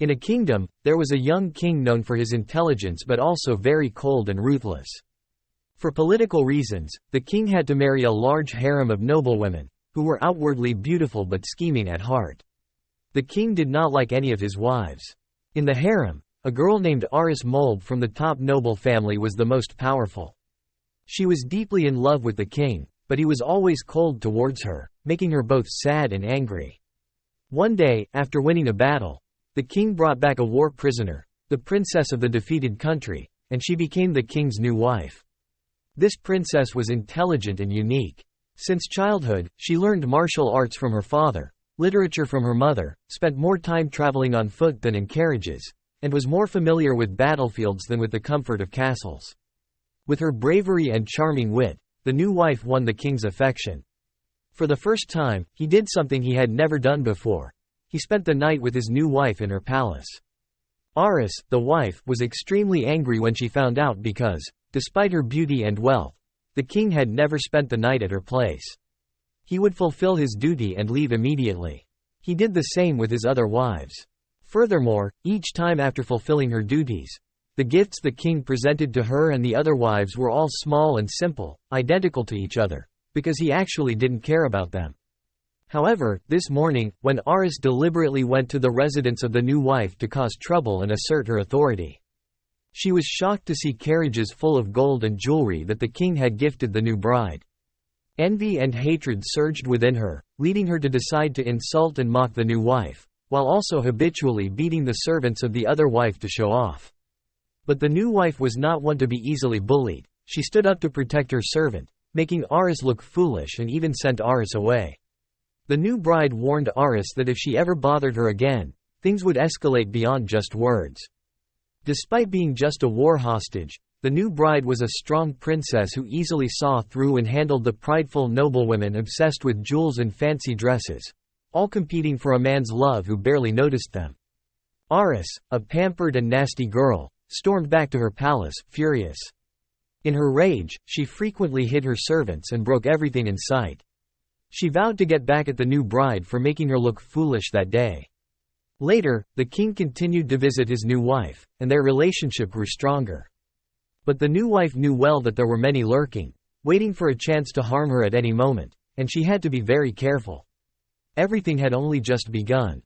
In a kingdom, there was a young king known for his intelligence but also very cold and ruthless. For political reasons, the king had to marry a large harem of noblewomen, who were outwardly beautiful but scheming at heart. The king did not like any of his wives. In the harem, a girl named Aris Mulb from the top noble family was the most powerful. She was deeply in love with the king, but he was always cold towards her, making her both sad and angry. One day, after winning a battle, the king brought back a war prisoner, the princess of the defeated country, and she became the king's new wife. This princess was intelligent and unique. Since childhood, she learned martial arts from her father, literature from her mother, spent more time traveling on foot than in carriages, and was more familiar with battlefields than with the comfort of castles. With her bravery and charming wit, the new wife won the king's affection. For the first time, he did something he had never done before. He spent the night with his new wife in her palace. Aris, the wife, was extremely angry when she found out because, despite her beauty and wealth, the king had never spent the night at her place. He would fulfill his duty and leave immediately. He did the same with his other wives. Furthermore, each time after fulfilling her duties, the gifts the king presented to her and the other wives were all small and simple, identical to each other, because he actually didn't care about them. However, this morning, when Aris deliberately went to the residence of the new wife to cause trouble and assert her authority, she was shocked to see carriages full of gold and jewelry that the king had gifted the new bride. Envy and hatred surged within her, leading her to decide to insult and mock the new wife, while also habitually beating the servants of the other wife to show off. But the new wife was not one to be easily bullied. She stood up to protect her servant, making Aris look foolish and even sent Aris away. The new bride warned Aris that if she ever bothered her again, things would escalate beyond just words. Despite being just a war hostage, the new bride was a strong princess who easily saw through and handled the prideful noblewomen obsessed with jewels and fancy dresses, all competing for a man's love who barely noticed them. Aris, a pampered and nasty girl, stormed back to her palace, furious. In her rage, she frequently hid her servants and broke everything in sight. She vowed to get back at the new bride for making her look foolish that day. Later, the king continued to visit his new wife, and their relationship grew stronger. But the new wife knew well that there were many lurking, waiting for a chance to harm her at any moment, and she had to be very careful. Everything had only just begun.